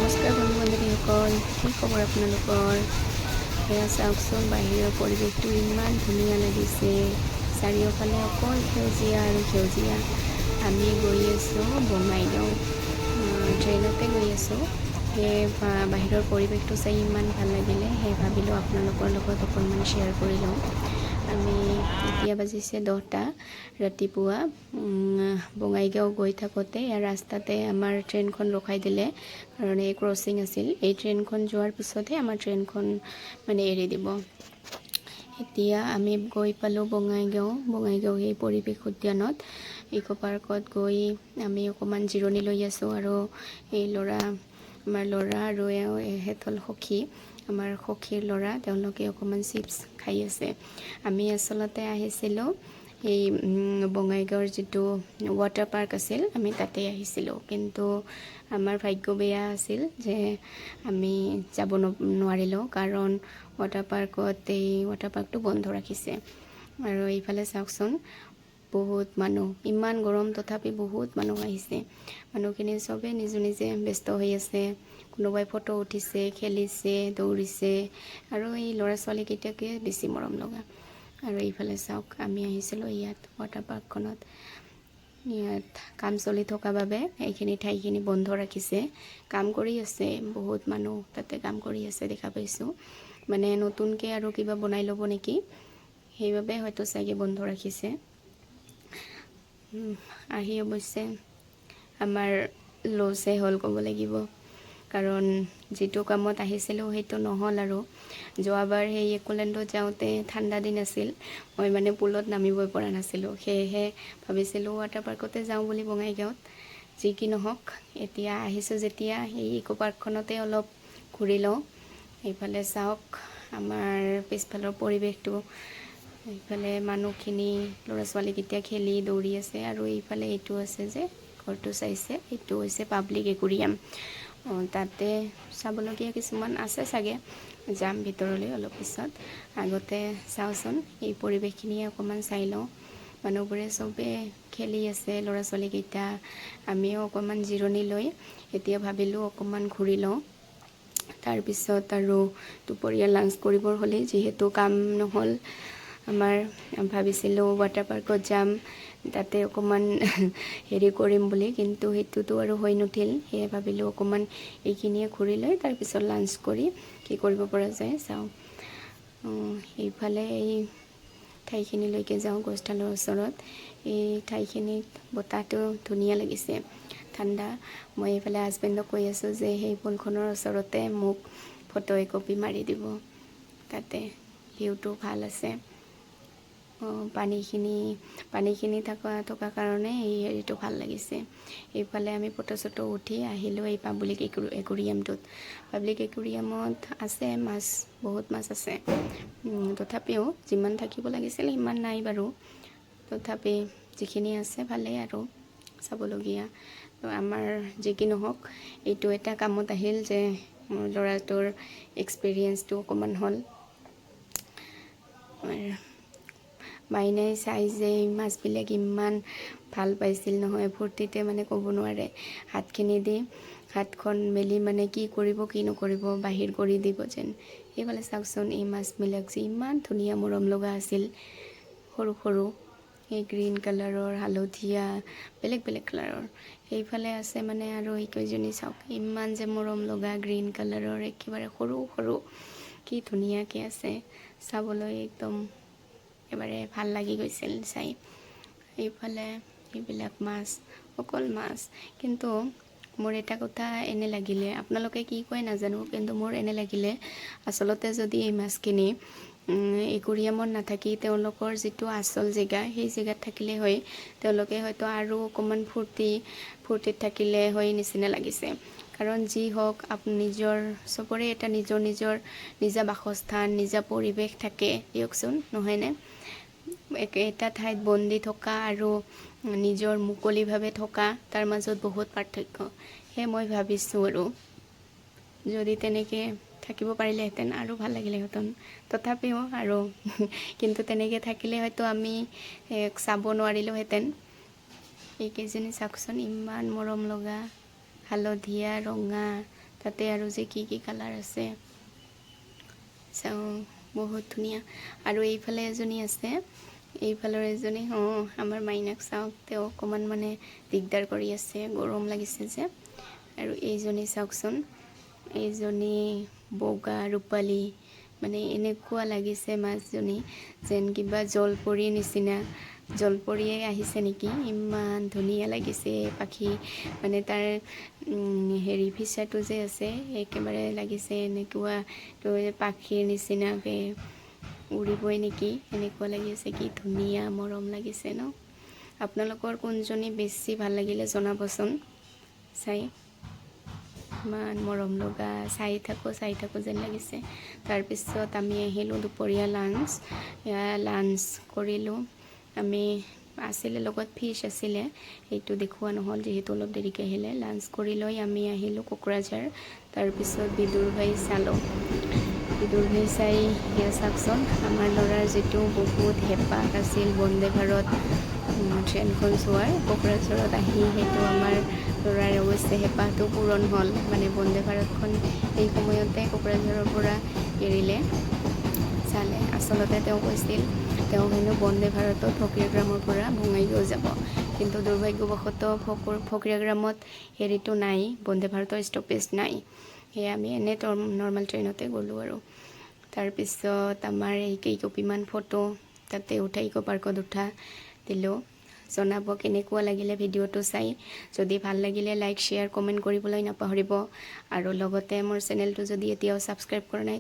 নমস্কাৰ বন্ধু-বান্ধৱীসকল, কি খবৰ আপোনালোকৰ? এয়া চাওকচোন, বাহিৰৰ পৰিৱেশটো ইমান ধুনীয়া লাগিছে। চাৰিওফালে অকল সেউজীয়া আৰু সেউজীয়া। আমি গৈ আছোঁ বঙাইগাঁও, ট্ৰেইনতে গৈ আছোঁ। সেই বাহিৰৰ পৰিৱেশটো চাই ইমান ভাল লাগিলে, সেই ভাবিলোঁ আপোনালোকৰ লগত অকণমান শ্বেয়াৰ কৰি লওঁ। আমি এতিয়া বাজিছে 10টা ৰাতিপুৱা। বঙাইগাঁও গৈ থাকোঁতে ৰাস্তাতে আমাৰ ট্ৰেইনখন ৰখাই দিলে, কাৰণ এই ক্ৰচিং আছিল। এই ট্ৰেইনখন যোৱাৰ পিছতহে আমাৰ ট্ৰেইনখন এৰি দিব। এতিয়া আমি গৈ পালোঁ বঙাইগাঁও সেই পৰিৱেশ উদ্যানত। ইক' পাৰ্কত গৈ আমি অকণমান জিৰণি লৈ আছোঁ, আৰু এই আমাৰ ল'ৰা আৰু এহেঁত হ'ল সখী, আমাৰ সখীৰ ল'ৰা, তেওঁলোকে অকণমান চিপছ খাই আছে। আমি আচলতে আহিছিলোঁ এই বঙাইগাঁৱৰ যিটো ৱাটাৰ পাৰ্ক আছিল, আমি তাতে আহিছিলোঁ। কিন্তু আমাৰ ভাগ্য বেয়া আছিল যে আমি যাব নোৱাৰিলোঁ, কাৰণ ৱাটাৰ পাৰ্কটো বন্ধ ৰাখিছে। আৰু এইফালে চাওকচোন, বহুত মানুহ, ইমান গৰম তথাপি বহুত মানুহ আহিছে। মানুহখিনি চবেই নিজে ব্যস্ত হৈ আছে। কোনোবাই ফটো উঠিছে, খেলিছে, দৌৰিছে, আৰু এই ল'ৰা ছোৱালীকেইটাকে বেছি মৰম লগা। আৰু এইফালে চাওক, আমি আহিছিলোঁ ইয়াত ৱাটাৰ পাৰ্কখনত। ইয়াত কাম চলি থকা বাবে এইখিনি ঠাইখিনি বন্ধ ৰাখিছে। কাম কৰি আছে, বহুত মানুহ তাতে কাম কৰি আছে দেখা পাইছোঁ। নতুনকৈ আৰু কিবা বনাই ল'ব নেকি, সেইবাবে হয়তো চাগে বন্ধ ৰাখিছে। আহি অৱশ্যে আমাৰ লছে হ'ল ক'ব লাগিব, কাৰণ যিটো কামত আহিছিলোঁ সেইটো নহ'ল। আৰু যোৱাবাৰ সেই একোলেণ্ডত যাওঁতে ঠাণ্ডা দিন আছিল, মই পুলত নামিবই পৰা নাছিলোঁ। সেয়েহে ভাবিছিলোঁ ৱাটাৰ পাৰ্কতে যাওঁ বুলি বঙাইগাঁৱত। যি কি নহওক, এতিয়া আহিছোঁ যেতিয়া সেই ইক' পাৰ্কখনতে অলপ ঘূৰি লওঁ। এইফালে চাওক আমাৰ পিছফালৰ পৰিৱেশটো, এইফালে মানুহখিনি, ল'ৰা ছোৱালীকেইটা খেলি দৌৰি আছে। আৰু এইফালে এইটো আছে যে ঘৰটো চাইছে, এইটো হৈছে পাব্লিক একুৰিয়াম। তাতে চাবলগীয়া কিছুমান আছে চাগে, যাম ভিতৰলৈ অলপ পিছত। আগতে চাওঁচোন, এই পৰিৱেশখিনি অকণমান চাই লওঁ। মানুহবোৰে চবেই খেলি আছে, ল'ৰা ছোৱালীকেইটা। আমিও অকণমান জিৰণি লৈ এতিয়া ভাবিলোঁ অকণমান ঘূৰি লওঁ। তাৰপিছত আৰু দুপৰীয়া লাঞ্চ কৰিবৰ হ'লেই, যিহেতু কাম নহ'ল আমাৰ। ভাবিছিলোঁ ৱাটাৰ পাৰ্কত যাম, তাতে অকণমান হেৰি কৰিম বুলি, কিন্তু সেইটোতো আৰু হৈ নুঠিল। সেয়ে ভাবিলোঁ অকণমান এইখিনিয়ে ঘূৰি লৈ তাৰপিছত লাঞ্চ কৰি কি কৰিব পৰা যায় চাওঁ। এইফালে এই ঠাইখিনিলৈকে যাওঁ, গছডালৰ ওচৰত। এই ঠাইখিনিত বতাহটো ধুনীয়া লাগিছে, ঠাণ্ডা। মই এইফালে হাজবেণ্ডক কৈ আছোঁ যে সেই পুলখনৰ ওচৰতে মোক ফটো একপি মাৰি দিব, তাতে ভিউটো ভাল আছে। পানীখিনি থকা কাৰণে এই হেৰিটো ভাল লাগিছে। এইফালে আমি ফটো চটো উঠি আহিলোঁ এই পাব্লিক একুৰিয়ামটোত। পাব্লিক একুৰিয়ামত আছে মাছ, বহুত মাছ আছে। তথাপিও যিমান থাকিব লাগিছিল সিমান নাই বাৰু, তথাপি যিখিনি আছে ভালেই আৰু চাবলগীয়া। আমাৰ যি কি নহওক, এইটো এটা কামত আহিল যে মোৰ ল'ৰাটোৰ এক্সপিৰিয়েঞ্চটো অকণমান হ'ল। মাইনাই চাই যে মাছবিলাক ইমান ভাল পাইছিল নহয়, ফূৰ্তিতে ক'ব নোৱাৰে। হাতখন মেলি কি কৰিব কি নকৰিব বাহিৰ কৰি দিব যেন। সেইফালে চাওকচোন, এই মাছবিলাক যে ইমান ধুনীয়া মৰম লগা আছিল, সৰু সৰু, এই গ্ৰীণ কালাৰৰ, হালধীয়া, বেলেগ বেলেগ কালাৰৰ। সেইফালে আছে আৰু এই কেইজনী চাওক, ইমান যে মৰম লগা, গ্ৰীণ কালাৰৰ, একেবাৰে সৰু সৰু, কি ধুনীয়াকৈ আছে। চাবলৈ একদম একেবাৰে ভাল লাগি গৈছিল চাই। এইফালে এইবিলাক মাছ, অকল মাছ। কিন্তু মোৰ এটা কথা এনে লাগিলে, আপোনালোকে কি কয় নাজানো, কিন্তু মোৰ এনে লাগিলে আচলতে যদি এই মাছখিনি একুৰিয়ামত নাথাকি তেওঁলোকৰ যিটো আচল জেগা, সেই জেগাত থাকিলে হয়, তেওঁলোকে হয়তো আৰু অকণমান ফূৰ্তিত থাকিলে হয় নিচিনা লাগিছে। কাৰণ যি হওক, চবৰে এটা নিজা বাসস্থান, নিজা পৰিৱেশ থাকে দিয়কচোন, নহয়নে? এটা ঠাইত বন্দি থকা আৰু নিজৰ মুকলিভাৱে থকা, তাৰ মাজত বহুত পাৰ্থক্য। সেয়ে মই ভাবিছোঁ আৰু যদি তেনেকৈ থাকিব পাৰিলেহেঁতেন আৰু ভাল লাগিলেহেঁতেন। তথাপিও আৰু কিন্তু তেনেকৈ থাকিলে হয়তো আমি চাব নোৱাৰিলোহেঁতেন। এইকেইজনী চাওকচোন, ইমান মৰম লগা, হালধীয়া, ৰঙা, তাতে আৰু যে কি কালাৰ আছে চাওঁ, বহুত ধুনীয়া। আৰু এইফালে এজনী আছে, এইফালৰ এজনী আমাৰ মাইনাক চাওক, তেওঁ অকণমান মানে দিগদাৰ কৰি আছে, গৰম লাগিছে যে। আৰু এইজনী চাওকচোন, এইজনী বগা ৰূপালী, মানে এনেকুৱা লাগিছে মাছজনী যেন কিবা জলপৰীৰ নিচিনা, জলপৰীয়ে আহিছে নেকি, ইমান ধুনীয়া লাগিছে পাখি। মানে তাৰ হেৰি ফিচাটো যে আছে একেবাৰে লাগিছে এনেকুৱা তো পাখিৰ নিচিনাকৈ উৰিবই নেকি, এনেকুৱা লাগিছে। কি ধুনীয়া মৰম লাগিছে ন। আপোনালোকৰ কোনজনী বেছি ভাল লাগিলে জনাবচোন। চাই ইমান মৰম লগা, চাই থাকোঁ যেন লাগিছে। তাৰপিছত আমি আহিলোঁ দুপৰীয়া লাঞ্চ কৰিলোঁ। আমি আছিলে লগত ফিছ আছিলে, সেইটো দেখুওৱা নহ'ল যিহেতু অলপ দেৰিকৈ আহিলে। লাঞ্চ কৰি লৈ আমি আহিলোঁ কোকৰাঝাৰ। তাৰপিছত বিদুৰ ভাই চালোঁ। বিদুৰ ভাই চাই সেয়া চাওকচোন, আমাৰ ল'ৰাৰ যিটো বহুত হেঁপাহ আছিল বন্দে ভাৰত ট্ৰেইনখন চোৱাৰ, কোকৰাঝাৰত আহি সেইটো আমাৰ ল'ৰাৰ অৱশ্যে হেঁপাহটো পূৰণ হ'ল। মানে বন্দে ভাৰতখন সেই সময়তে কোকৰাঝাৰৰ পৰা এৰিলে, চালে। আচলতে তেওঁ কৈছিল তেওঁ হেনো বন্দে ভাৰতত ফকীৰগ্ৰামৰ পৰা বঙাইগাঁও যাব, কিন্তু দুৰ্ভাগ্যবশতঃ ফকীৰগ্ৰামত হেৰিটো নাই, বন্দে ভাৰতৰ ষ্টপেজ নাই। সেয়ে আমি এনেই নৰ্মেল ট্ৰেইনতে গ'লোঁ আৰু। তাৰপিছত আমাৰ এই কেইকপিমান ফটো তাতে উঠাই, ইক' পাৰ্কত উঠা দিলোঁ। জনাব কেনেকুৱা লাগিলে ভিডিঅ'টো চাই। যদি ভাল লাগিলে লাইক, শ্বেয়াৰ, কমেণ্ট কৰিবলৈ নাপাহৰিব। আৰু লগতে মোৰ চেনেলটো যদি এতিয়াও ছাবস্ক্ৰাইব কৰা নাই